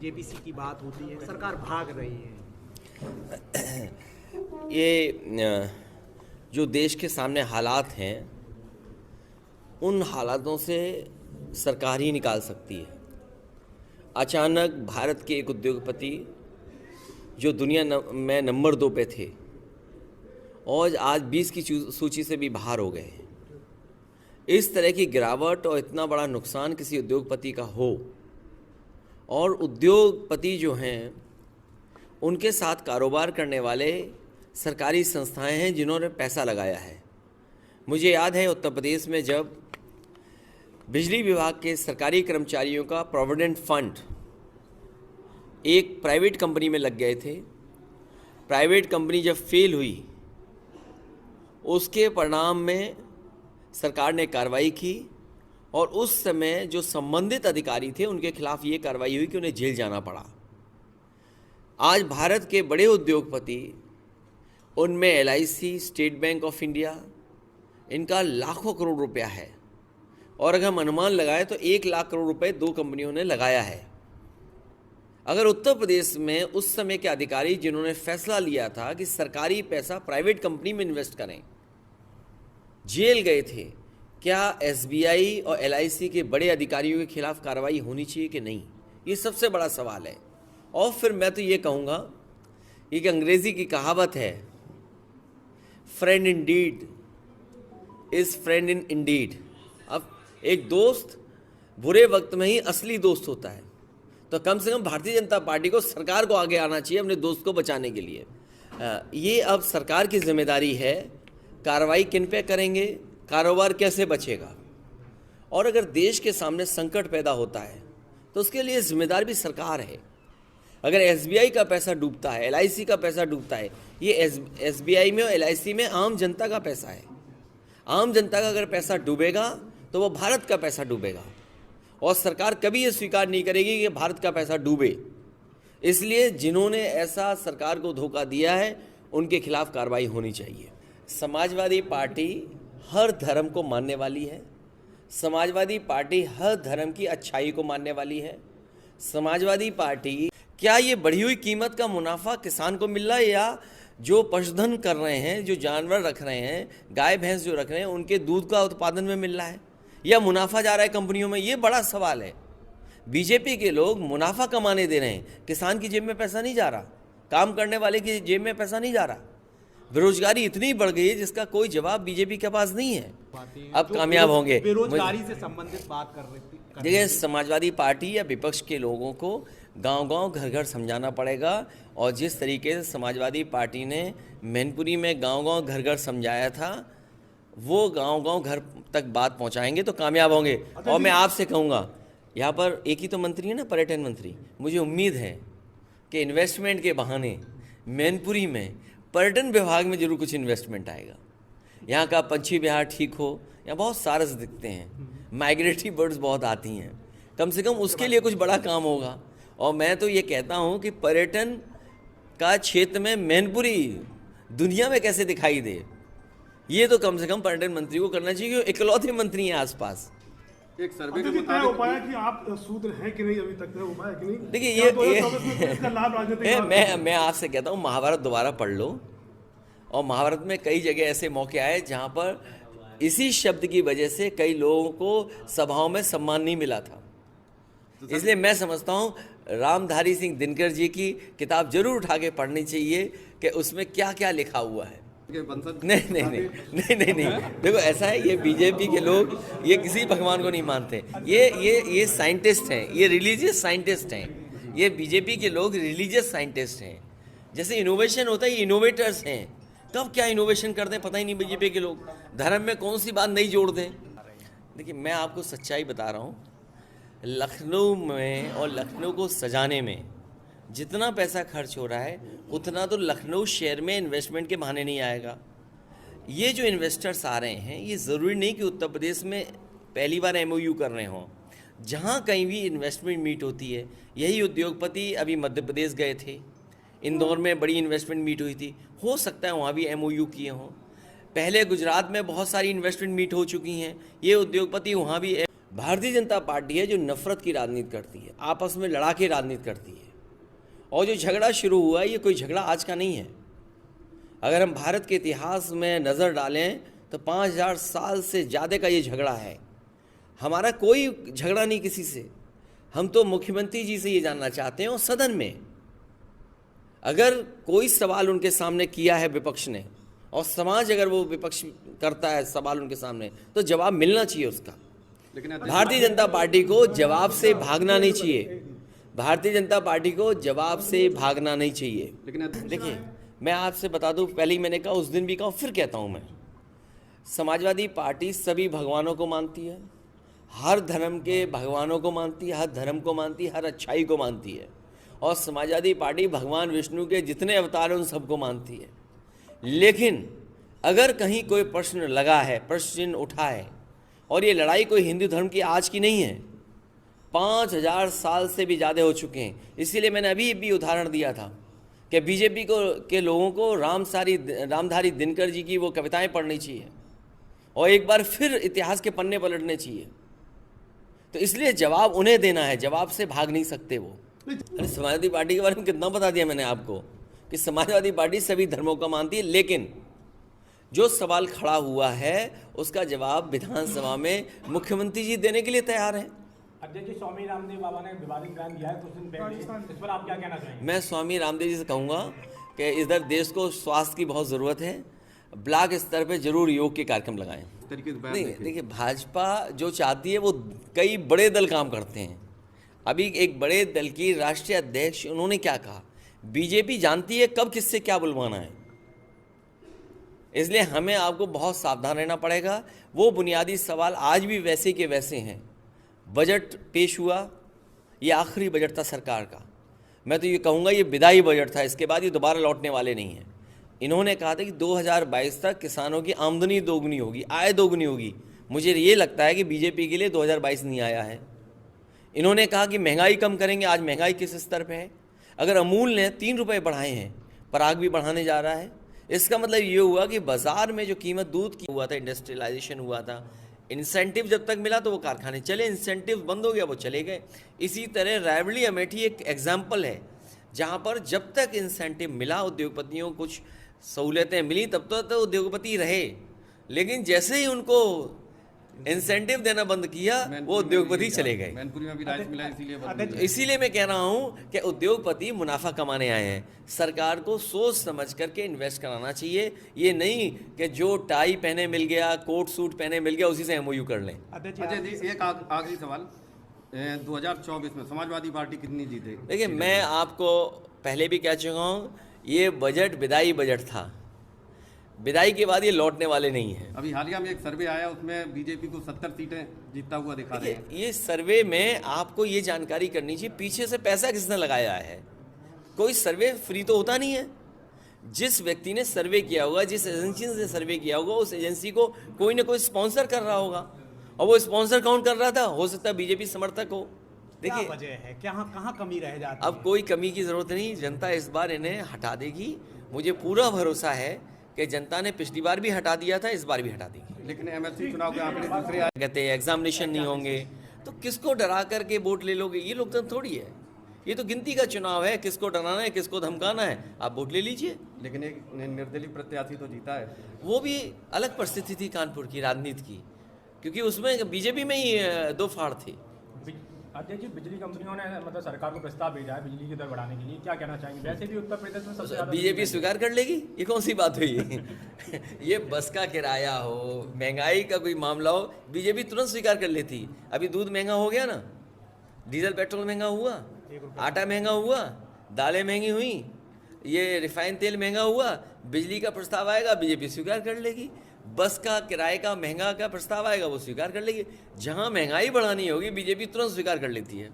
JPC की बात होती है, सरकार भाग रही है। ये जो देश के सामने हालात हैं, उन हालातों से सरकार ही निकाल सकती है। अचानक भारत के एक उद्योगपति जो दुनिया में नंबर 2 पे थे और आज 20 की सूची से भी बाहर हो गए। इस तरह की गिरावट और इतना बड़ा नुकसान किसी उद्योगपति का हो, और उद्योगपति जो हैं उनके साथ कारोबार करने वाले सरकारी संस्थाएं हैं जिन्होंने पैसा लगाया है। मुझे याद है उत्तर प्रदेश में जब बिजली विभाग के सरकारी कर्मचारियों का प्रोविडेंट फंड एक प्राइवेट कंपनी में लग गए थे, प्राइवेट कंपनी जब फेल हुई उसके परिणाम में सरकार ने कार्रवाई की और उस समय जो संबंधित अधिकारी थे उनके खिलाफ ये कार्रवाई हुई कि उन्हें जेल जाना पड़ा। आज भारत के बड़े उद्योगपति, उनमें LIC, state bank of India, इनका लाखों करोड़ रुपया है और अगर हम अनुमान लगाएं तो 1 लाख करोड़ रुपए 2 कंपनियों ने लगाया है। अगर उत्तर प्रदेश में उस समय के अधिकारी जिन्होंने फैसला लिया था कि सरकारी पैसा प्राइवेट कंपनी में इन्वेस्ट करें, जेल गए थे, क्या एसबीआई और एलआईसी के बड़े अधिकारियों के खिलाफ कार्रवाई होनी चाहिए कि नहीं? ये सबसे बड़ा सवाल है। और फिर मैं तो ये कहूँगा, एक अंग्रेजी की कहावत है, friend in deed is friend in indeed. अब एक दोस्त बुरे वक्त में ही असली दोस्त होता है, तो कम से कम भारतीय जनता पार्टी को, सरकार को आगे आना चाहिए अपने दोस्त को बचाने के लिए। ये अब सरकार की जिम्मेदारी है, कार्रवाई किन पे करेंगे, कारोबार कैसे बचेगा। और अगर देश के सामने संकट पैदा होता है तो उसके लिए जिम्मेदार भी सरकार है। अगर एसबीआई का पैसा डूबता है, एलआईसी का पैसा डूबता है, ये एसबीआई में और एलआईसी में आम जनता का पैसा है। आम जनता का अगर पैसा डूबेगा तो वो भारत का पैसा डूबेगा और सरकार कभी ये स्वीकार नहीं करेगी कि भारत का पैसा डूबे। इसलिए जिन्होंने ऐसा सरकार को धोखा दिया है उनके खिलाफ कार्रवाई होनी चाहिए। समाजवादी पार्टी हर धर्म को मानने वाली है, समाजवादी पार्टी हर धर्म की अच्छाई को मानने वाली है। समाजवादी पार्टी, क्या ये बढ़ी हुई कीमत का मुनाफा किसान को मिल रहा है या जो पशुधन कर रहे हैं, जो जानवर रख रहे हैं, गाय भैंस जो रख रहे हैं, उनके दूध का उत्पादन में मिल रहा है या मुनाफा जा रहा है कंपनियों में? ये बड़ा सवाल है। बीजेपी के लोग मुनाफा कमाने दे रहे हैं, किसान की जेब में पैसा नहीं जा रहा, काम करने वाले की जेब में पैसा नहीं जा रहा। बेरोजगारी इतनी बढ़ गई है जिसका कोई जवाब बीजेपी के पास नहीं है। अब कामयाब होंगे। बेरोजगारी से संबंधित बात कर रही थी। देखिए, समाजवादी पार्टी या विपक्ष के लोगों को गांव-गांव, घर-घर समझाना पड़ेगा और जिस तरीके से समाजवादी पार्टी ने मैनपुरी में गांव-गांव, घर-घर समझाया था, वो गांव-गांव, घर तक बात पहुंचाएंगे तो कामयाब होंगे। और मैं आपसे कहूँगा, यहाँ पर एक ही तो मंत्री है ना, पर्यटन मंत्री। मुझे उम्मीद है कि इन्वेस्टमेंट के बहाने मैनपुरी में पर्यटन विभाग में जरूर कुछ इन्वेस्टमेंट आएगा। यहाँ का पंछी विहार ठीक हो, यहाँ बहुत सारस दिखते हैं, माइग्रेटरी बर्ड्स बहुत आती हैं, कम से कम उसके लिए कुछ बड़ा काम होगा। और मैं तो ये कहता हूँ कि पर्यटन का क्षेत्र में मैनपुरी दुनिया में कैसे दिखाई दे, ये तो कम से कम पर्यटन मंत्री को करना चाहिए, क्योंकि इकलौते मंत्री हैं आसपास। एक सर्वे के मुताबिक उपाय कि आप शूद्र हैं कि नहीं, अभी तक है उपाय कि नहीं? देखिए, ये मैं आपसे कहता हूँ, महाभारत दोबारा पढ़ लो। और महाभारत में कई जगह ऐसे मौके आए जहाँ पर इसी शब्द की वजह से कई लोगों को सभाओं में सम्मान नहीं मिला था। इसलिए मैं समझता हूँ रामधारी सिंह दिनकर जी की किताब जरूर उठा के पढ़नी चाहिए कि उसमें क्या क्या लिखा हुआ है। नहीं, देखो ऐसा है, ये बीजेपी के लोग ये किसी भगवान को नहीं मानते। ये साइंटिस्ट हैं, ये रिलीजियस साइंटिस्ट हैं। ये बीजेपी के लोग रिलीजियस साइंटिस्ट हैं। जैसे इनोवेशन होता है, ये इनोवेटर्स हैं। कब क्या इनोवेशन करते हैं पता ही नहीं बीजेपी के लोग। धर्म में कौन सी बात नहीं जोड़ते। देखिए, मैं आपको सच्चाई बता रहा हूँ, लखनऊ में और लखनऊ को सजाने में जितना पैसा खर्च हो रहा है उतना तो लखनऊ शहर में इन्वेस्टमेंट के बहाने नहीं आएगा। ये जो इन्वेस्टर्स आ रहे हैं, ये ज़रूरी नहीं कि उत्तर प्रदेश में पहली बार एमओयू कर रहे हों। जहाँ कहीं भी इन्वेस्टमेंट मीट होती है, यही उद्योगपति अभी मध्य प्रदेश गए थे, इंदौर में बड़ी इन्वेस्टमेंट मीट हुई थी, हो सकता है वहाँ भी एमओयू किए हों। पहले गुजरात में बहुत सारी इन्वेस्टमेंट मीट हो चुकी हैं, ये उद्योगपति वहाँ भी भारतीय जनता पार्टी है जो नफरत की राजनीति करती है, आपस में लड़ा के राजनीति करती है। और जो झगड़ा शुरू हुआ है ये कोई झगड़ा आज का नहीं है। अगर हम भारत के इतिहास में नज़र डालें तो 5000 साल से ज़्यादा का ये झगड़ा है। हमारा कोई झगड़ा नहीं किसी से। हम तो मुख्यमंत्री जी से ये जानना चाहते हैं और सदन में अगर कोई सवाल उनके सामने किया है विपक्ष ने और समाज अगर वो विपक्ष करता है सवाल उनके सामने तो जवाब मिलना चाहिए उसका। लेकिन भारतीय जनता पार्टी को जवाब से भागना नहीं चाहिए। भारतीय जनता पार्टी को जवाब से भागना नहीं चाहिए। लेकिन देखिए, मैं आपसे बता दूं, पहले ही मैंने कहा, उस दिन भी कहा, फिर कहता हूं, मैं समाजवादी पार्टी सभी भगवानों को मानती है, हर धर्म के भगवानों को मानती है, हर धर्म को मानती है, हर अच्छाई को मानती है। और समाजवादी पार्टी भगवान विष्णु के जितने अवतार हैं उन सबको मानती है। लेकिन अगर कहीं कोई प्रश्न लगा है, प्रश्न चिन्ह उठा है, और ये लड़ाई कोई हिंदू धर्म की आज की नहीं है, 5000 साल से भी ज़्यादा हो चुके हैं। इसीलिए मैंने अभी भी उदाहरण दिया था कि बीजेपी के लोगों को रामधारी दिनकर जी की वो कविताएं पढ़नी चाहिए और एक बार फिर इतिहास के पन्ने पलटने चाहिए। तो इसलिए जवाब उन्हें देना है, जवाब से भाग नहीं सकते वो। अरे समाजवादी पार्टी के बारे में कितना बता दिया मैंने आपको कि समाजवादी पार्टी सभी धर्मों को मानती है, लेकिन जो सवाल खड़ा हुआ है उसका जवाब विधानसभा में मुख्यमंत्री जी देने के लिए तैयार हैं। अध्यक्ष जी, स्वामी रामदेव बाबा ने विवादित बयान दिया है कुछ दिन पहले, इस पर आप क्या कहना चाहेंगे? मैं स्वामी रामदेव जी से कहूँगा कि इधर देश को स्वास्थ्य की बहुत ज़रूरत है, ब्लॉक स्तर पे जरूर योग के कार्यक्रम लगाएं। नहीं, देखिए, भाजपा जो चाहती है वो कई बड़े दल काम करते हैं। अभी एक बड़े दल की राष्ट्रीय अध्यक्ष उन्होंने क्या कहा, बीजेपी जानती है कब किससे क्या बुलवाना है, इसलिए हमें आपको बहुत सावधान रहना पड़ेगा। वो बुनियादी सवाल आज भी वैसे के वैसे हैं। बजट पेश हुआ, ये आखिरी बजट था सरकार का। मैं तो ये कहूँगा ये विदाई बजट था, इसके बाद ये दोबारा लौटने वाले नहीं हैं। इन्होंने कहा था कि 2022 तक किसानों की आमदनी दोगुनी होगी, आय दोगुनी होगी। मुझे ये लगता है कि बीजेपी के लिए 2022 नहीं आया है। इन्होंने कहा कि महंगाई कम करेंगे, आज महंगाई किस स्तर पे है? अगर अमूल ने 3 रुपये बढ़ाए हैं, पराग भी बढ़ाने जा रहा है, इसका मतलब ये हुआ कि बाज़ार में जो कीमत दूध की हुआ था, इंडस्ट्रियलाइजेशन हुआ था, इंसेंटिव जब तक मिला तो वो कारखाने चले, इंसेंटिव बंद हो गया वो चले गए। इसी तरह रायबरेली अमेठी एक एग्जाम्पल है जहाँ पर जब तक इंसेंटिव मिला, उद्योगपतियों को कुछ सहूलतें मिली, तब तो उद्योगपति रहे। लेकिन जैसे ही उनको इंसेंटिव देना बंद किया वो उद्योगपति चले गए। मैनपुरी में भी राइस मिला, इसीलिए मैं कह रहा हूँ कि उद्योगपति मुनाफा कमाने आए हैं। सरकार को सोच समझ करके इन्वेस्ट कराना चाहिए, ये नहीं कि जो टाई पहने मिल गया, कोट सूट पहने मिल गया, उसी से एमओयू कर लें। अच्छा जी, एक आखिरी सवाल, 2024 में समाजवादी पार्टी कितनी जीते? देखिए, मैं आपको पहले भी कह चुका हूँ, ये बजट विदाई बजट था, विदाई के बाद ये लौटने वाले नहीं हैं। अभी हालिया में एक सर्वे आया, उसमें बीजेपी को 70 सीटें जीतता हुआ दिखा रहे हैं। ये सर्वे में आपको ये जानकारी करनी चाहिए पीछे से पैसा किसने लगाया है। कोई सर्वे फ्री तो होता नहीं है। जिस व्यक्ति ने सर्वे किया होगा, जिस एजेंसी ने सर्वे किया होगा, उस एजेंसी को कोई ना कोई स्पॉन्सर कर रहा होगा, और वो स्पॉन्सर कौन कर रहा था? हो सकता है बीजेपी समर्थक हो। देखिए, वजह है क्या, कहाँ कमी रह जाती है? अब कोई कमी की जरूरत नहीं, जनता इस बार इन्हें हटा देगी। मुझे पूरा भरोसा है कि जनता ने पिछली बार भी हटा दिया था, इस बार भी हटा देगी। लेकिन एमएलसी चुनाव के आंकड़े दूसरे कहते हैं एग्जामिनेशन नहीं होंगे, तो किसको डरा करके वोट ले लोगे? ये लोकतंत्र थोड़ी है, ये तो गिनती का चुनाव है। किसको डराना है, किसको धमकाना है, आप वोट ले लीजिए। लेकिन एक निर्दलीय प्रत्याशी तो जीता है। वो भी अलग परिस्थिति थी कानपुर की राजनीति की, क्योंकि उसमें बीजेपी में ही 2 फाड़ थी। अध्यक्ष जी, बिजली कंपनियों ने मतलब सरकार को प्रस्ताव भेजा है बिजली की दर बढ़ाने के लिए, क्या कहना चाहेंगे? वैसे भी उत्तर प्रदेश में सबसे बीजेपी स्वीकार कर लेगी, ये कौन सी बात हुई? ये बस का किराया हो, महंगाई का कोई मामला हो, बीजेपी तुरंत स्वीकार कर लेती। अभी दूध महंगा हो गया ना, डीजल पेट्रोल महंगा हुआ, आटा महंगा हुआ, दालें महंगी हुई, ये रिफाइन तेल महंगा हुआ, बिजली का प्रस्ताव आएगा, बीजेपी स्वीकार कर लेगी। बस का किराए का महंगा का प्रस्ताव आएगा, वो स्वीकार कर लेगी। जहां महंगाई बढ़ानी होगी, बीजेपी तुरंत स्वीकार कर लेती है।